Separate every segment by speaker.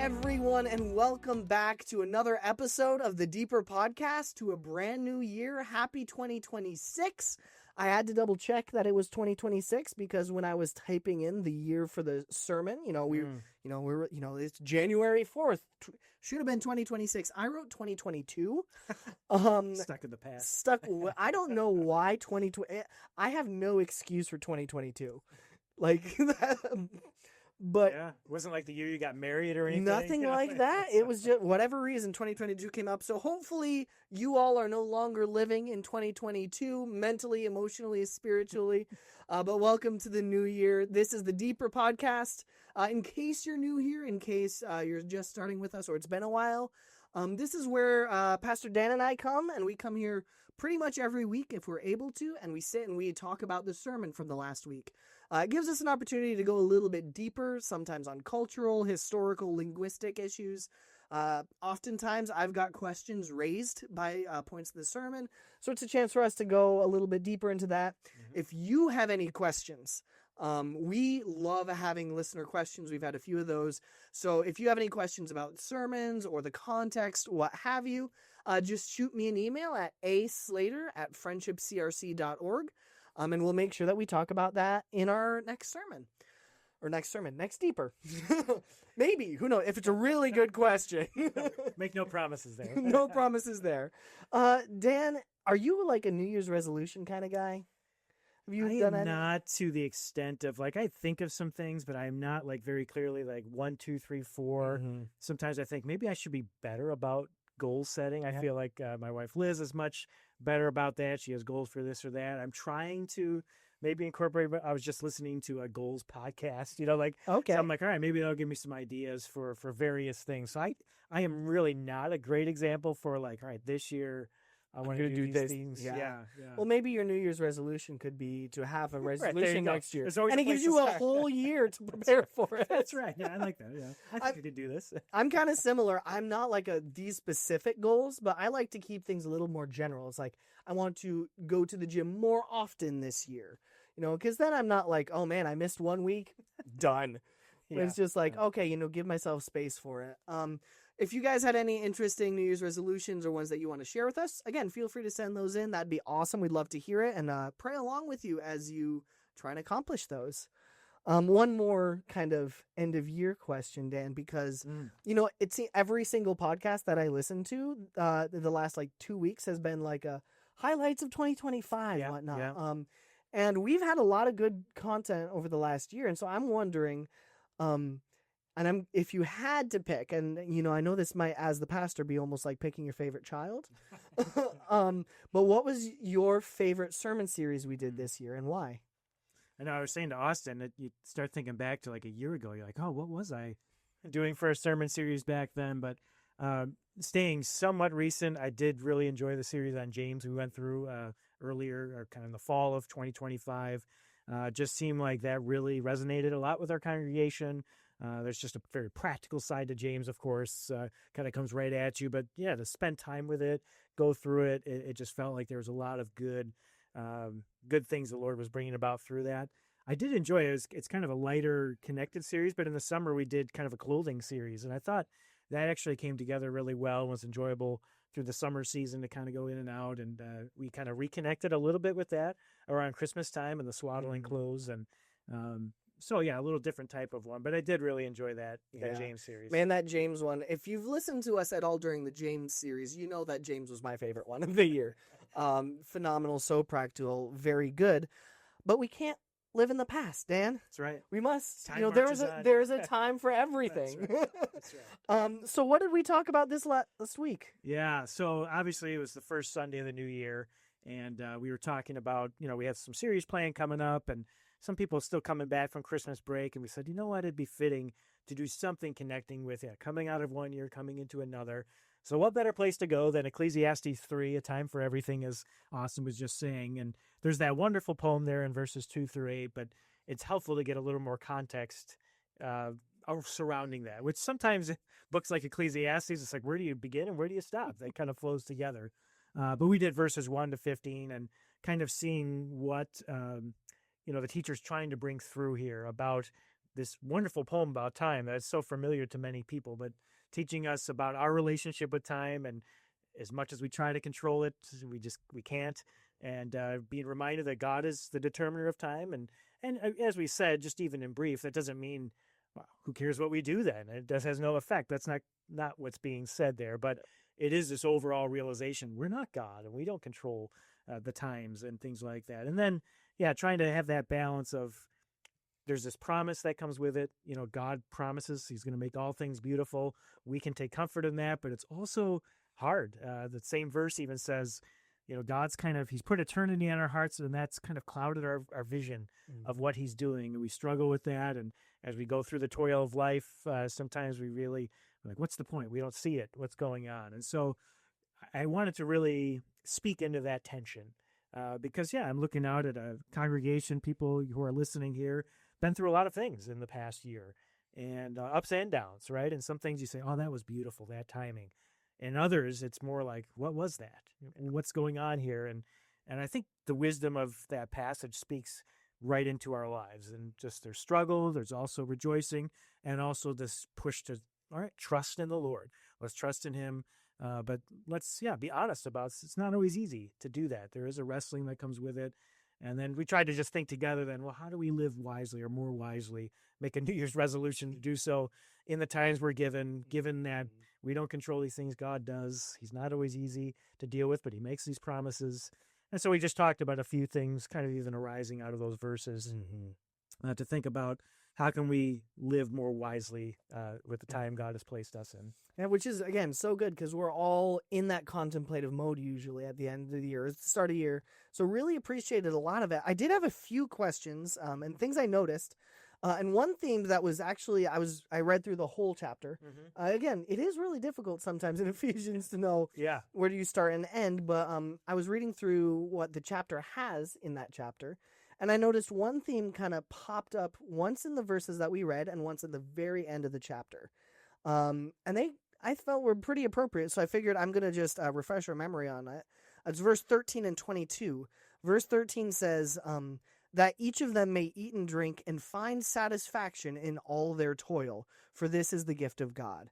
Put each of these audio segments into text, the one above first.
Speaker 1: everyone, and welcome back to another episode of the Deeper Podcast, to a brand new year. Happy 2026. I had to double check that it was 2026 because when I was typing in the year for the sermon, it's January 4th. Should have been 2026. I wrote 2022.
Speaker 2: Stuck in the past.
Speaker 1: I don't know why 2020. I have no excuse for 2022. Like that. But
Speaker 2: yeah, it wasn't like the year you got married or anything.
Speaker 1: Nothing like that. It was just whatever reason 2022 came up. So hopefully you all are no longer living in 2022 mentally, emotionally, spiritually. But welcome to the new year. This is the Deeper Podcast. In case you're new here, in case you're just starting with us or it's been a while, this is where Pastor Dan and I come, and we come here pretty much every week if we're able to, and we sit and we talk about the sermon from the last week. It gives us an opportunity to go a little bit deeper, sometimes on cultural, historical, linguistic issues. Oftentimes, I've got questions raised by points of the sermon, so it's a chance for us to go a little bit deeper into that. Mm-hmm. If you have any questions, we love having listener questions. We've had a few of those. So if you have any questions about sermons or the context, what have you, just shoot me an email at aslater@friendshipcrc.org. And we'll make sure that we talk about that in our next sermon. Next Deeper. Maybe. Who knows? If it's a really good question.
Speaker 2: Make no promises there.
Speaker 1: No promises there. Dan, are you like a New Year's resolution kind of guy? Have you done that?
Speaker 2: Not to the extent of, like, I think of some things, but I'm not like very clearly like 1, 2, 3, 4. Mm-hmm. Sometimes I think maybe I should be better about goal setting. I feel like my wife Liz is much better about that. She has goals for this or that. I'm trying to maybe incorporate. I was just listening to a goals podcast,
Speaker 1: okay.
Speaker 2: So I'm like, all right, maybe that'll give me some ideas for various things. So I am really not a great example for like, all right, this year I want to do these things. Yeah.
Speaker 1: Well, maybe your New Year's resolution could be to have a resolution next year.
Speaker 2: And
Speaker 1: it gives you a whole year to prepare for it.
Speaker 2: That's right. Yeah, I like that. Yeah. I think I could do this.
Speaker 1: I'm kind of similar. I'm not like these specific goals, but I like to keep things a little more general. It's like, I want to go to the gym more often this year, because then I'm not like, oh man, I missed 1 week. Done. Yeah. It's just like, okay, give myself space for it. If you guys had any interesting New Year's resolutions or ones that you want to share with us, again, feel free to send those in. That'd be awesome. We'd love to hear it and pray along with you as you try and accomplish those. One more kind of end of year question, Dan, because, it's every single podcast that I listen to the last like 2 weeks has been like highlights of 2025 and whatnot.
Speaker 2: Yeah.
Speaker 1: And we've had a lot of good content over the last year. And so I'm wondering, if you had to pick, and I know this might, as the pastor, be almost like picking your favorite child, but what was your favorite sermon series we did this year, and why?
Speaker 2: I know I was saying to Austin that you start thinking back to like a year ago. You're like, oh, what was I doing for a sermon series back then? But staying somewhat recent, I did really enjoy the series on James we went through earlier, or kind of in the fall of 2025. Just seemed like that really resonated a lot with our congregation. There's just a very practical side to James, of course, kind of comes right at you. But yeah, to spend time with it, go through it, it just felt like there was a lot of good things the Lord was bringing about through that. I did enjoy it. It's kind of a lighter, connected series, but in the summer we did kind of a clothing series, and I thought that actually came together really well and was enjoyable through the summer season to kind of go in and out, and we kind of reconnected a little bit with that around Christmas time and the swaddling clothes, and so yeah, a little different type of one, but I did really enjoy that James series.
Speaker 1: Man, that James one, if you've listened to us at all during the James series, you know that James was my favorite one of the year. Phenomenal, so practical, very good. But we can't live in the past, Dan.
Speaker 2: That's right.
Speaker 1: We must.
Speaker 2: Time
Speaker 1: there's a time for everything.
Speaker 2: That's right.
Speaker 1: So what did we talk about this week?
Speaker 2: Yeah, so obviously it was the first Sunday of the new year, and we were talking about, we had some series playing coming up, and some people still coming back from Christmas break, and we said, you know what, it'd be fitting to do something connecting with coming out of one year, coming into another. So what better place to go than Ecclesiastes 3, a time for everything, as Austin was just saying. And there's that wonderful poem there in verses 2 through 8, but it's helpful to get a little more context surrounding that, which sometimes books like Ecclesiastes, it's like, where do you begin and where do you stop? That kind of flows together. But we did verses 1 to 15 and kind of seeing what, the teacher's trying to bring through here about this wonderful poem about time that's so familiar to many people, but teaching us about our relationship with time, and as much as we try to control it, we can't. And being reminded that God is the determiner of time, and as we said, just even in brief, that doesn't mean, well, who cares what we do then? It has no effect. That's not what's being said there, but it is this overall realization we're not God and we don't control the times and things like that. And then, yeah, trying to have that balance of, there's this promise that comes with it. God promises he's going to make all things beautiful. We can take comfort in that, but it's also hard. The same verse even says, God's he's put eternity in our hearts, and that's kind of clouded our vision of what he's doing. And we struggle with that. And as we go through the toil of life, sometimes we really like, what's the point? We don't see it. What's going on? And so I wanted to really speak into that tension because, I'm looking out at a congregation, people who are listening here, been through a lot of things in the past year, and ups and downs, right? And some things you say, oh, that was beautiful, that timing. And others, it's more like, what was that? What's going on here? And I think the wisdom of that passage speaks right into our lives, and just there's struggle, there's also rejoicing, and also this push to, all right, trust in the Lord. Let's trust in him. But let's, be honest about it. It's not always easy to do that. There is a wrestling that comes with it. And then we tried to just think together then, well, how do we live wisely or more wisely, make a New Year's resolution to do so in the times we're given that we don't control these things, God does. He's not always easy to deal with, but he makes these promises. And so we just talked about a few things kind of even arising out of those verses to think about how can we live more wisely with the time God has placed us in.
Speaker 1: Yeah, which is, again, so good because we're all in that contemplative mode usually at the end of the year, at the start of the year. So really appreciated a lot of it. I did have a few questions and things I noticed. And one theme that was actually, I read through the whole chapter. Again, it is really difficult sometimes in Ephesians to know where do you start and end. But I was reading through what the chapter has in that chapter. And I noticed one theme kind of popped up once in the verses that we read and once at the very end of the chapter. And I felt were pretty appropriate, so I figured I'm going to just refresh our memory on it. It's verse 13 and 22. Verse 13 says that each of them may eat and drink and find satisfaction in all their toil, for this is the gift of God.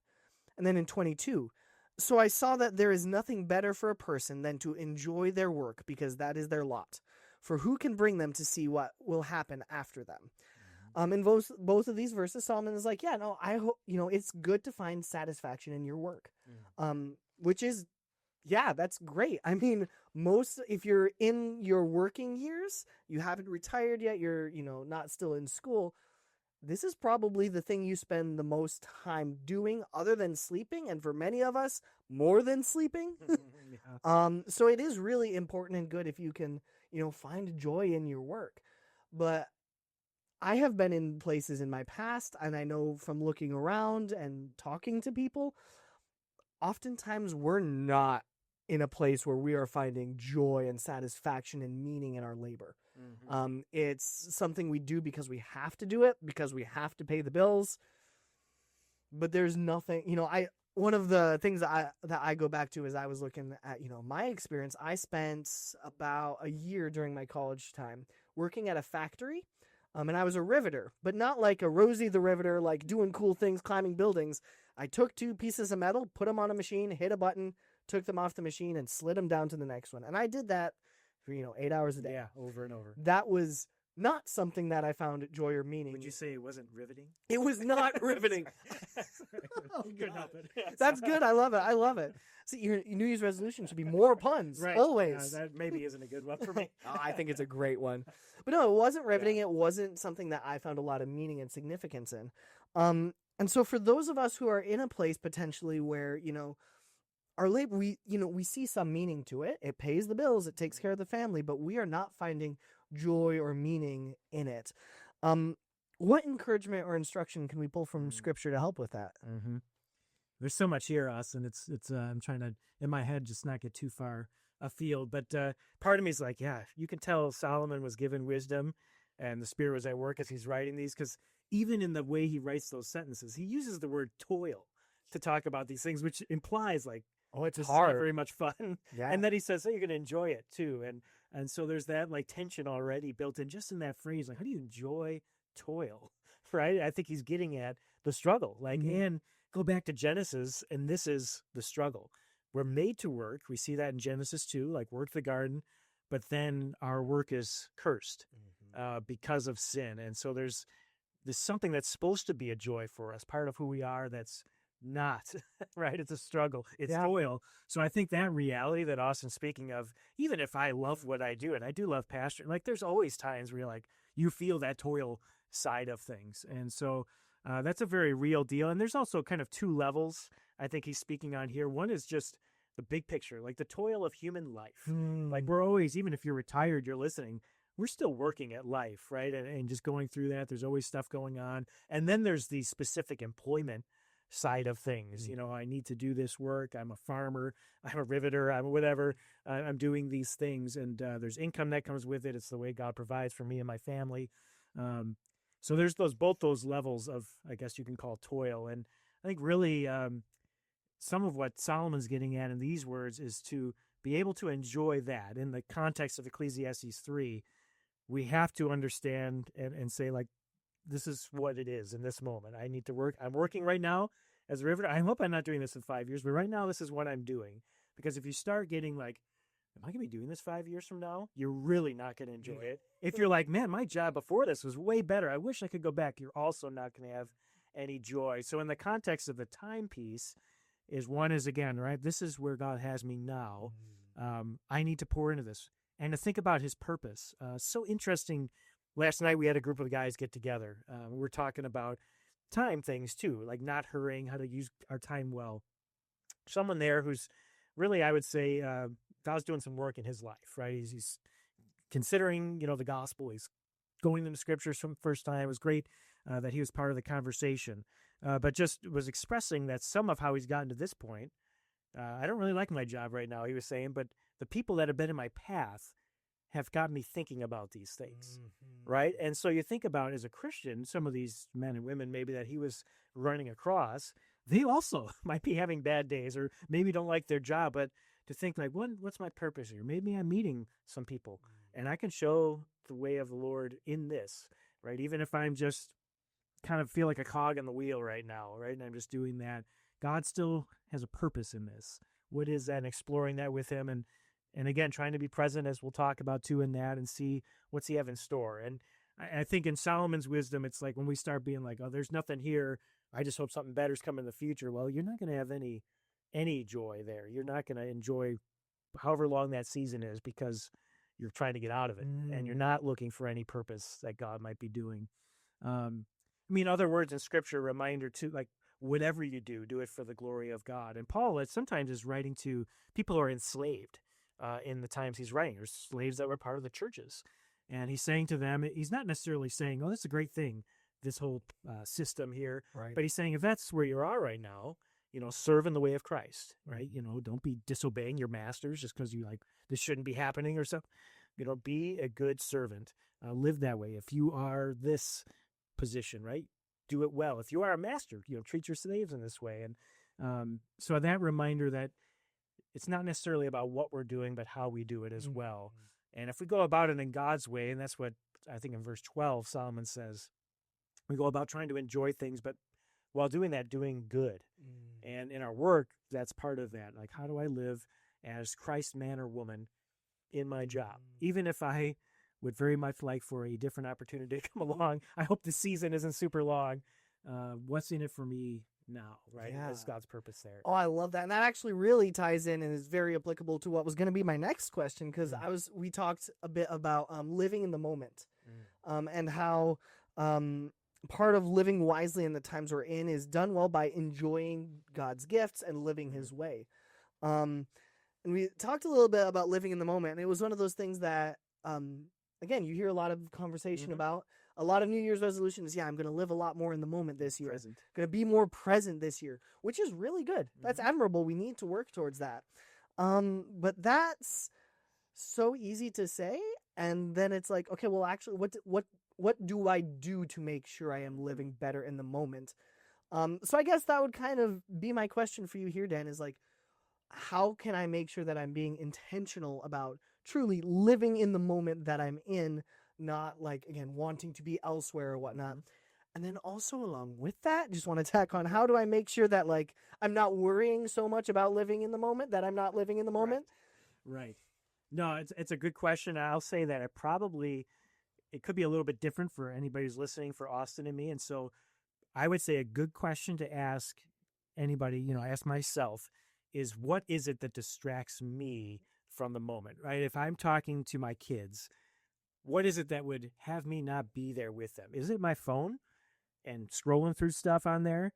Speaker 1: And then in 22, so I saw that there is nothing better for a person than to enjoy their work, because that is their lot. For who can bring them to see what will happen after them? In both of these verses, Solomon is like, I hope, it's good to find satisfaction in your work, which is, that's great. I mean, if you're in your working years, you haven't retired yet, you're, not still in school, this is probably the thing you spend the most time doing other than sleeping. And for many of us, more than sleeping. So it is really important and good if you can, find joy in your work. But I have been in places in my past, and I know from looking around and talking to people, oftentimes we're not in a place where we are finding joy and satisfaction and meaning in our labor. It's something we do because we have to do it, because we have to pay the bills. But there's nothing, one of the things that I go back to is I was looking at, my experience. I spent about a year during my college time working at a factory. And I was a riveter, but not like a Rosie the Riveter, like doing cool things, climbing buildings. I took 2 pieces of metal, put them on a machine, hit a button, took them off the machine, and slid them down to the next one. And I did that for, 8 hours a day.
Speaker 2: Yeah, over and over.
Speaker 1: That was not something that I found joy or meaning.
Speaker 2: Would you say it wasn't riveting?
Speaker 1: It was not riveting.
Speaker 2: Couldn't help it.
Speaker 1: That's good. I love it. See, your New Year's resolution should be more puns,
Speaker 2: right?
Speaker 1: Always.
Speaker 2: That maybe isn't a good one for me.
Speaker 1: I think it's a great one. But no, it wasn't riveting. It wasn't something that I found a lot of meaning and significance in. And so for those of us who are in a place potentially where, our labor, we see some meaning to it. It pays the bills. It takes care of the family, but we are not finding joy or meaning in it. What encouragement or instruction can we pull from Scripture to help with that?
Speaker 2: There's so much here, Austin. It's I'm trying to, in my head, just not get too far afield. But part of me is like, you can tell Solomon was given wisdom and the Spirit was at work as he's writing these, because even in the way he writes those sentences, he uses the word toil to talk about these things, which implies like,
Speaker 1: it's
Speaker 2: this
Speaker 1: hard.
Speaker 2: is not very much fun. Yeah. And then he says, you're going to enjoy it too. And so there's that like tension already built in just in that phrase. Like, how do you enjoy toil? right? I think he's getting at the struggle. Like,
Speaker 1: Mhm.
Speaker 2: and go back to Genesis, and this is the struggle. We're made to work. We see that in Genesis 2, like work the garden, but then our work is cursed because of sin. And so there's something that's supposed to be a joy for us, part of who we are that's not, right? It's a struggle, it's
Speaker 1: Yeah.
Speaker 2: toil. So I think that reality that Austin's speaking of, even if I love what I do, and I do love pastoring, like there's always times where you're like, you feel that toil side of things. And so that's a very real deal. And there's also kind of two levels I think he's speaking on here. One is just the big picture, like the toil of human life. Like we're always, even if you're retired, you're listening, we're still working at life, right? And just going through that, there's always stuff going on. And then there's the specific employment side of things. You know, I need to do this work. I'm a farmer. I'm a riveter. I'm whatever. I'm doing these things. And there's income that comes with it. It's the way God provides for me and my family. So there's both those levels of, I guess you can call toil. And I think really some of what Solomon's getting at in these words is to be able to enjoy that in the context of Ecclesiastes 3. We have to understand and say, like, this is what it is in this moment. I need to work. I'm working right now as a riveter. I hope I'm not doing this in 5 years, but right now this is what I'm doing. Because if you start getting like, am I going to be doing this 5 years from now? You're really not going to enjoy it. If you're like, man, my job before this was way better. I wish I could go back. You're also not going to have any joy. So in the context of the time piece is one is, again, right, this is where God has me now. I need to pour into this and to think about his purpose. So interesting. Last night we had a group of guys get together. We were talking about time things too, like not hurrying, how to use our time well. Someone there who's really, I would say, God's doing some work in his life, right? He's considering, you know, the gospel. He's going into scriptures from the first time. It was great that he was part of the conversation, but just was expressing that some of how he's gotten to this point. I don't really like my job right now, he was saying, but the people that have been in my path have got me thinking about these things, right? And so you think about, as a Christian, some of these men and women maybe that he was running across, they also might be having bad days or maybe don't like their job, but to think like, what's my purpose here? Maybe I'm meeting some people and I can show the way of the Lord in this, right? Even if I'm just kind of feel like a cog in the wheel right now, right? And I'm just doing that. God still has a purpose in this. What is that? And exploring that with him. And again, trying to be present, as we'll talk about too, in that, and see what's he have in store. And I think in Solomon's wisdom, it's like when we start being like, oh, there's nothing here, I just hope something better's coming in the future. Well, you're not going to have any joy there. You're not going to enjoy however long that season is because you're trying to get out of it, and you're not looking for any purpose that God might be doing. I mean, other words in Scripture, reminder too, like whatever you do, do it for the glory of God. And Paul sometimes is writing to people who are enslaved. In the times he's writing, or slaves that were part of the churches. And he's saying to them, he's not necessarily saying, oh, that's a great thing, this whole system here.
Speaker 1: Right.
Speaker 2: But he's saying, if that's where you are right now, you know, serve in the way of Christ, right? You know, don't be disobeying your masters just because you like, this shouldn't be happening or something. You know, be a good servant. Live that way. If you are this position, right, do it well. If you are a master, you know, treat your slaves in this way. And so that reminder that it's not necessarily about what we're doing, but how we do it as well. And if we go about it in God's way, and that's what I think in verse 12, Solomon says, we go about trying to enjoy things, but while doing that, doing good. And in our work, that's part of that. Like, how do I live as Christ man or woman in my job? Even if I would very much like for a different opportunity to come along, I hope the season isn't super long. What's in it for me now, right?
Speaker 1: Yeah.
Speaker 2: That's God's purpose there.
Speaker 1: Oh, I love that. And that actually really ties in and is very applicable to what was going to be my next question, because we talked a bit about living in the moment, and how part of living wisely in the times we're in is done well by enjoying God's gifts and living his way. And we talked a little bit about living in the moment, and it was one of those things that, again, you hear a lot of conversation about. A lot of New Year's resolutions, I'm going to live a lot more in the moment this year. Going to be more present this year, which is really good. That's admirable. We need to work towards that. But that's so easy to say, and then it's like, okay, well, actually, what do I do to make sure I am living better in the moment? So I guess that would kind of be my question for you here, Dan, is like, how can I make sure that I'm being intentional about truly living in the moment that I'm in, not like, again, wanting to be elsewhere or whatnot. And then also along with that, just want to tack on, how do I make sure that like I'm not worrying so much about living in the moment that I'm not living in the
Speaker 2: Right.
Speaker 1: moment?
Speaker 2: Right. No, it's a good question. I'll say that it could be a little bit different for anybody who's listening, for Austin and me. And so I would say a good question to ask anybody, ask myself, is what is it that distracts me from the moment, right? If I'm talking to my kids, what is it that would have me not be there with them? Is it my phone and scrolling through stuff on there?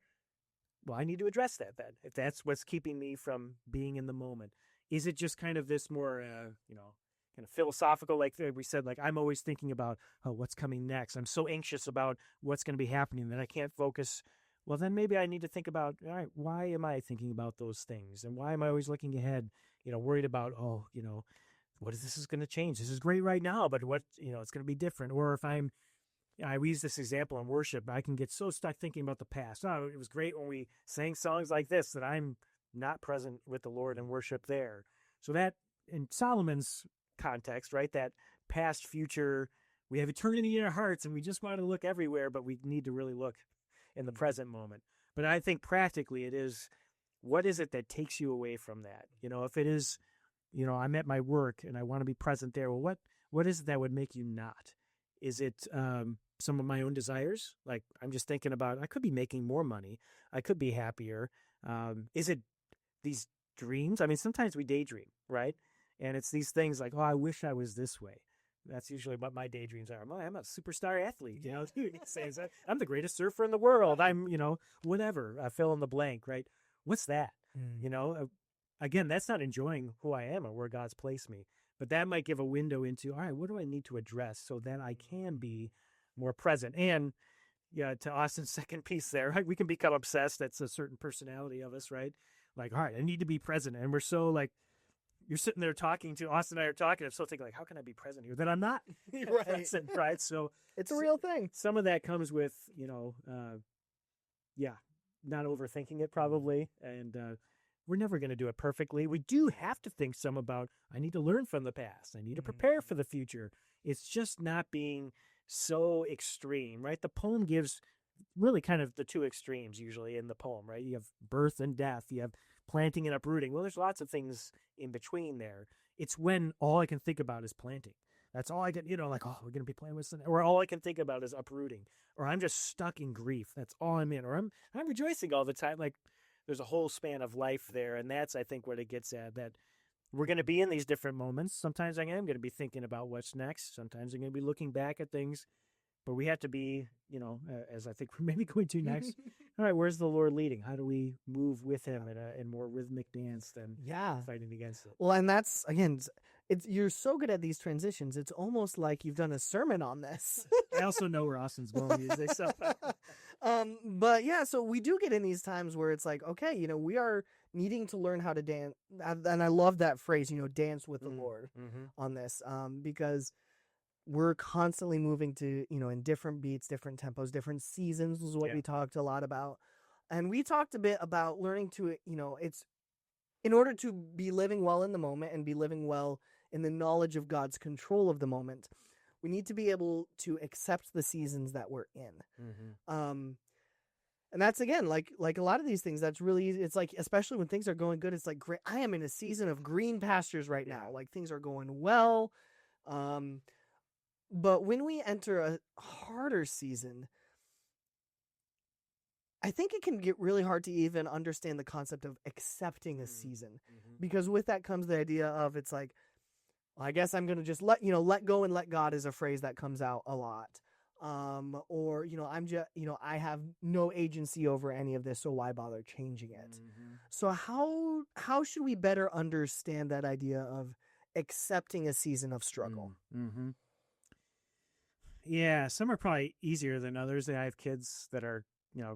Speaker 2: Well, I need to address that then, if that's what's keeping me from being in the moment. Is it just kind of this more, kind of philosophical, like we said, like I'm always thinking about, oh, what's coming next? I'm so anxious about what's going to be happening that I can't focus. Well, then maybe I need to think about, all right, why am I thinking about those things? And why am I always looking ahead, worried about, oh, what is this is going to change? This is great right now, but what, it's going to be different. Or if I use this example in worship. I can get so stuck thinking about the past. Oh, it was great when we sang songs like this, that I'm not present with the Lord in worship there. So that, in Solomon's context, right, that past, future, we have eternity in our hearts and we just want to look everywhere, but we need to really look in the present moment. But I think practically it is, what is it that takes you away from that? If it is, I'm at my work and I want to be present there. Well, what is it that would make you not? Is it some of my own desires? Like I'm just thinking about, I could be making more money. I could be happier. Is it these dreams? I mean, sometimes we daydream, right? And it's these things like, oh, I wish I was this way. That's usually what my daydreams are. I'm a superstar athlete, dude. I'm the greatest surfer in the world. I'm, whatever. I fill in the blank, right? What's that? Again, that's not enjoying who I am or where God's placed me. But that might give a window into, all right, what do I need to address so that I can be more present? And yeah, to Austin's second piece there, right? We can become obsessed. That's a certain personality of us, right? Like, all right, I need to be present. And we're so like, you're sitting there talking to Austin and I are talking. I'm still thinking like, how can I be present here? Then I'm not present, right? So
Speaker 1: It's a real thing.
Speaker 2: some of that comes with, not overthinking it probably. And we're never going to do it perfectly. We do have to think some about, I need to learn from the past. I need to prepare for the future. It's just not being so extreme, right? The poem gives really kind of the two extremes usually in the poem, right? You have birth and death. You have planting and uprooting. Well, there's lots of things in between there. It's when all I can think about is planting. That's all I can, like, oh, we're going to be playing with something. Or all I can think about is uprooting. Or I'm just stuck in grief. That's all I'm in. Or I'm rejoicing all the time. Like, there's a whole span of life there. And that's, I think, what it gets at, that we're going to be in these different moments. Sometimes I am going to be thinking about what's next. Sometimes I'm going to be looking back at things. But we have to be, as I think we're maybe going to next. All right, where's the Lord leading? How do we move with Him in more rhythmic dance than fighting against it?
Speaker 1: Well, and that's again, you're so good at these transitions. It's almost like you've done a sermon on this.
Speaker 2: I also know where Austin's going music, so.
Speaker 1: But yeah, so we do get in these times where it's like, okay, we are needing to learn how to dance, and I love that phrase, dance with the Lord on this, because we're constantly moving to, in different beats, different tempos, different seasons is what we talked a lot about. And we talked a bit about learning to, it's in order to be living well in the moment and be living well in the knowledge of God's control of the moment, we need to be able to accept the seasons that we're in. And that's, again, like a lot of these things, that's really easy. It's like, especially when things are going good, it's like, great, I am in a season of green pastures right now. Like, things are going well. But when we enter a harder season, I think it can get really hard to even understand the concept of accepting a season, because with that comes the idea of, it's like, well, I guess I'm going to just let go and let God is a phrase that comes out a lot. Or, I'm just, I have no agency over any of this, so why bother changing it? So how should we better understand that idea of accepting a season of struggle?
Speaker 2: Yeah, some are probably easier than others. I have kids that are,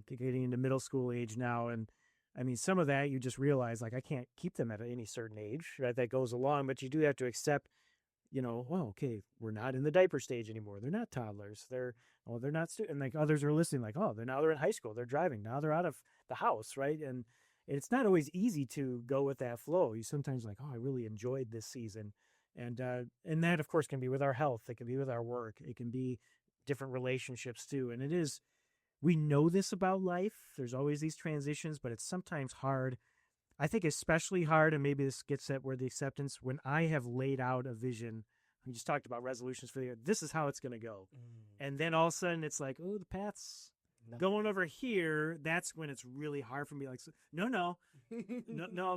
Speaker 2: getting into middle school age now. And I mean, some of that you just realize, like, I can't keep them at any certain age, right? That goes along, but you do have to accept, well, okay, we're not in the diaper stage anymore. They're not toddlers. They're not and like others are listening, like, oh, they're in high school. They're driving. Now they're out of the house, right? And it's not always easy to go with that flow. You sometimes like, oh, I really enjoyed this season. And that, of course, can be with our health. It can be with our work. It can be different relationships too. And it is we know this about life. There's always these transitions, but it's sometimes hard. I think especially hard, and maybe this gets at where the acceptance, when I have laid out a vision. We just talked about resolutions for the year. This is how it's going to go. And then all of a sudden it's like, oh, the path's going over here. That's when it's really hard for me. Like, no,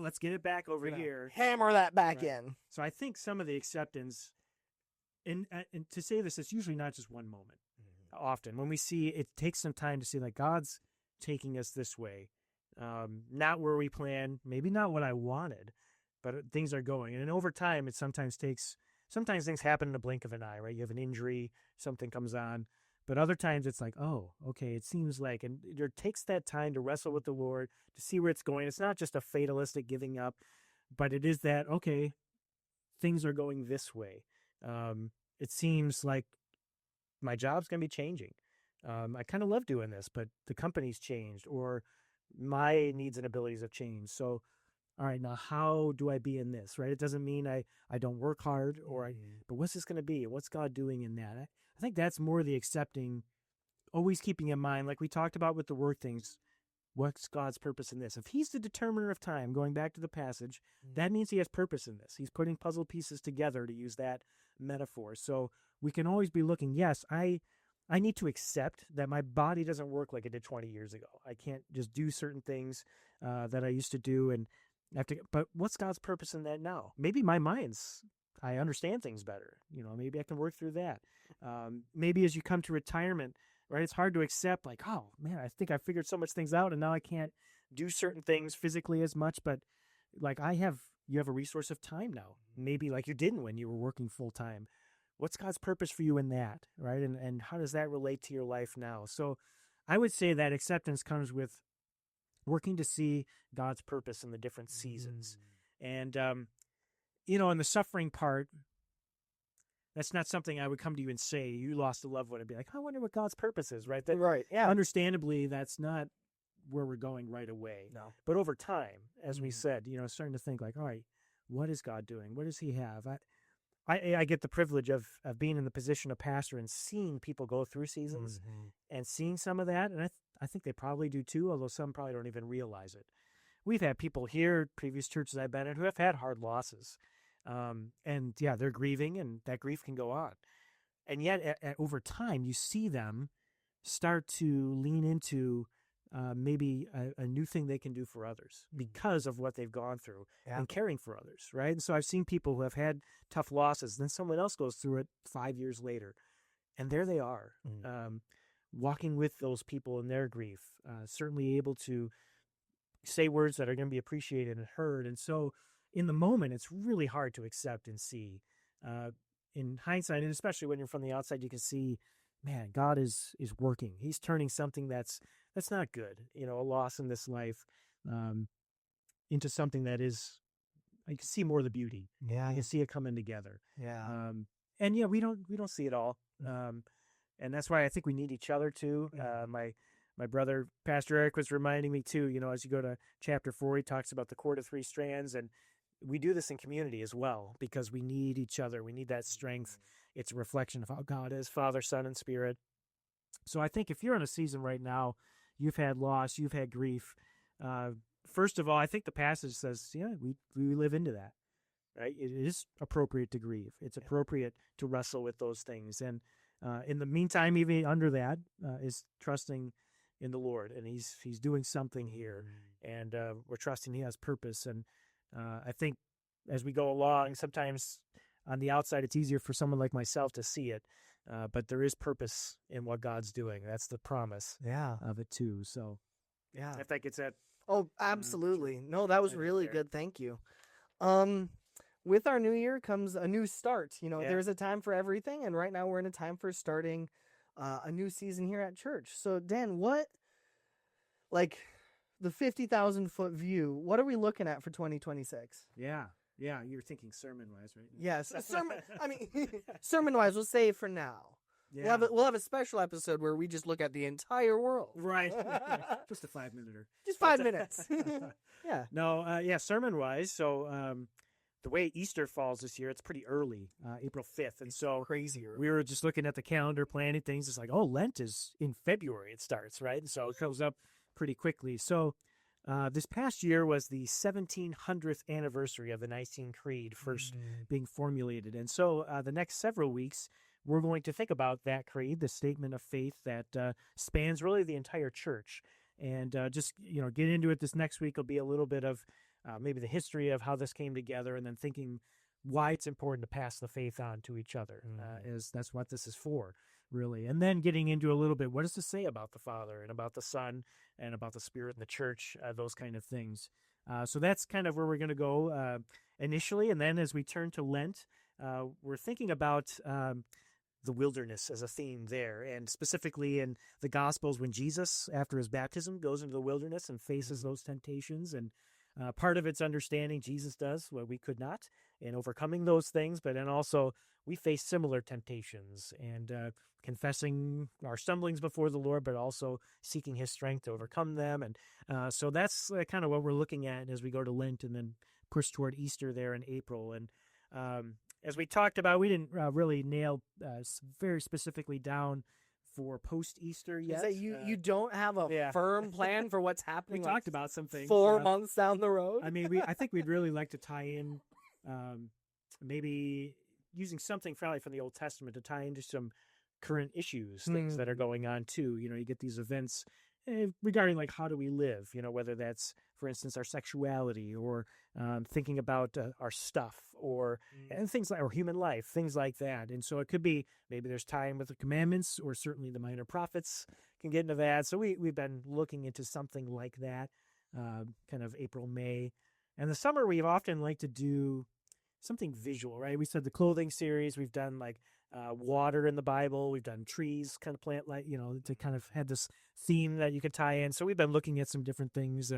Speaker 2: let's get it back over here.
Speaker 1: Hammer that back
Speaker 2: Right.
Speaker 1: in.
Speaker 2: So I think some of the acceptance, and to say this, it's usually not just one moment. Often when we see, it takes some time to see like God's taking us this way, not where we planned, maybe not what I wanted, but things are going. And over time, it sometimes things happen in a blink of an eye, right? You have an injury, something comes on, but other times it's like, oh, okay, it seems like, and it takes that time to wrestle with the Lord, to see where it's going. It's not just a fatalistic giving up, but it is that, okay, things are going this way. It seems like my job's going to be changing. I kind of love doing this, but the company's changed, or my needs and abilities have changed. So, all right, now how do I be in this, right? It doesn't mean I don't work hard, but what's this going to be? What's God doing in that? I think that's more the accepting, always keeping in mind, like we talked about with the work things, what's God's purpose in this? If he's the determiner of time, going back to the passage, that means he has purpose in this. He's putting puzzle pieces together, to use that metaphor. So we can always be looking, yes, I need to accept that my body doesn't work like it did 20 years ago. I can't just do certain things that I used to do, and but what's God's purpose in that now? Maybe my I understand things better. Maybe I can work through that. Maybe as you come to retirement, right, it's hard to accept, like, oh man, I think I figured so much things out, and now I can't do certain things physically as much, but like you have a resource of time now, maybe like you didn't when you were working full time. What's God's purpose for you in that, right? And how does that relate to your life now? So I would say that acceptance comes with working to see God's purpose in the different seasons. And, in the suffering part, that's not something I would come to you and say, you lost a loved one, and be like, I wonder what God's purpose is, right?
Speaker 1: Right, yeah.
Speaker 2: Understandably, that's not where we're going right away.
Speaker 1: No.
Speaker 2: But over time, as we said, starting to think like, all right, what is God doing? What does he have? I get the privilege of being in the position of pastor and seeing people go through seasons and seeing some of that. And I think they probably do too, although some probably don't even realize it. We've had people here, previous churches I've been in, who have had hard losses. And yeah, they're grieving, and that grief can go on. And yet over time, you see them start to lean into maybe a new thing they can do for others because of what they've gone through and caring for others, right? And so I've seen people who have had tough losses, then someone else goes through it 5 years later, and there they are, walking with those people in their grief, certainly able to say words that are going to be appreciated and heard. And so in the moment, it's really hard to accept and see. In hindsight, and especially when you're from the outside, you can see, man, God is working. He's turning something that's not good, a loss in this life, into something that is, you can see more of the beauty.
Speaker 1: Yeah.
Speaker 2: You can see it coming together.
Speaker 1: Yeah.
Speaker 2: And yeah, we don't see it all. And that's why I think we need each other too. My brother, Pastor Eric, was reminding me too, as you go to chapter 4, he talks about the cord of 3 strands, and we do this in community as well, because we need each other. We need that strength. It's a reflection of how God is, Father, Son, and Spirit. So I think if you're in a season right now, you've had loss, you've had grief. First of all, I think the passage says, we live into that, right? It is appropriate to grieve. It's appropriate to wrestle with those things. And in the meantime, even under that, is trusting in the Lord, and He's doing something here, and we're trusting He has purpose. And I think as we go along, sometimes on the outside, it's easier for someone like myself to see it. But there is purpose in what God's doing. That's the promise of it too. So
Speaker 1: Yeah.
Speaker 2: if that gets at.
Speaker 1: Oh, absolutely. No, that was really good. Thank you. With our new year comes a new start. There's a time for everything. And right now we're in a time for starting a new season here at church. So Dan, the 50,000 foot view, what are we looking at for 2026?
Speaker 2: Yeah. You're thinking sermon-wise, right?
Speaker 1: Yes. Sermon-wise, we'll save for now. Yeah. We'll have a special episode where we just look at the entire world.
Speaker 2: Right. Just a 5-minute.
Speaker 1: Just 5 minutes. Yeah.
Speaker 2: No, sermon-wise, so the way Easter falls this year, it's pretty early, April 5th. And so
Speaker 1: Crazier.
Speaker 2: we were just looking at the calendar, planning things. It's like, oh, Lent is in February. It starts, right? And so it comes up pretty quickly. So this past year was the 1700th anniversary of the Nicene Creed first being formulated. And so the next several weeks, we're going to think about that creed, the statement of faith that spans really the entire church. And just, get into it. This next week will be a little bit of maybe the history of how this came together, and then thinking why it's important to pass the faith on to each other. That's what this is for, really. And then getting into a little bit, what does this say about the Father and about the Son and about the Spirit and the church, those kind of things. So that's kind of where we're going to go initially. And then as we turn to Lent, we're thinking about the wilderness as a theme there, and specifically in the Gospels when Jesus, after his baptism, goes into the wilderness and faces those temptations. And part of it's understanding Jesus does what we could not in overcoming those things, but then also we face similar temptations and confessing our stumblings before the Lord, but also seeking his strength to overcome them. And so that's kind of what we're looking at as we go to Lent and then push toward Easter there in April. And as we talked about, we didn't really nail very specifically down for post-Easter yet.
Speaker 1: Is that you don't have a firm plan for what's happening?
Speaker 2: We talked about some things.
Speaker 1: 4 months down the road?
Speaker 2: I mean, I think we'd really like to tie in maybe using something probably from the Old Testament to tie into some current issues, things that are going on too. You get these events regarding like how do we live, whether that's, for instance, our sexuality or thinking about our stuff or and things like, or human life, things like that. And so it could be maybe there's tie-in with the commandments, or certainly the minor prophets can get into that. So we've been looking into something like that, kind of April, May. And the summer, we've often liked to do something visual, right? We said the clothing series, we've done like water in the Bible, we've done trees, kind of plant, like, to kind of have this theme that you could tie in. So we've been looking at some different things,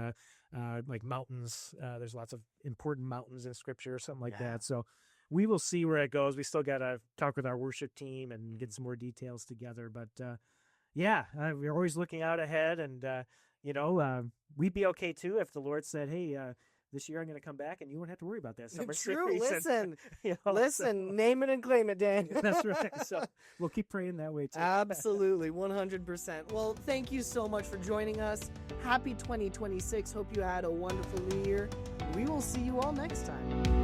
Speaker 2: like mountains. There's lots of important mountains in Scripture or something like that. So we will see where it goes. We still got to talk with our worship team and get some more details together. But we're always looking out ahead, and we'd be okay too if the Lord said, hey, this year I'm going to come back and you won't have to worry about that summer
Speaker 1: True.
Speaker 2: series.
Speaker 1: Listen, name it and claim it, Dan.
Speaker 2: That's right. So we'll keep praying that way too.
Speaker 1: Absolutely, 100%. Well, thank you so much for joining us. Happy 2026. Hope you had a wonderful new year. We will see you all next time.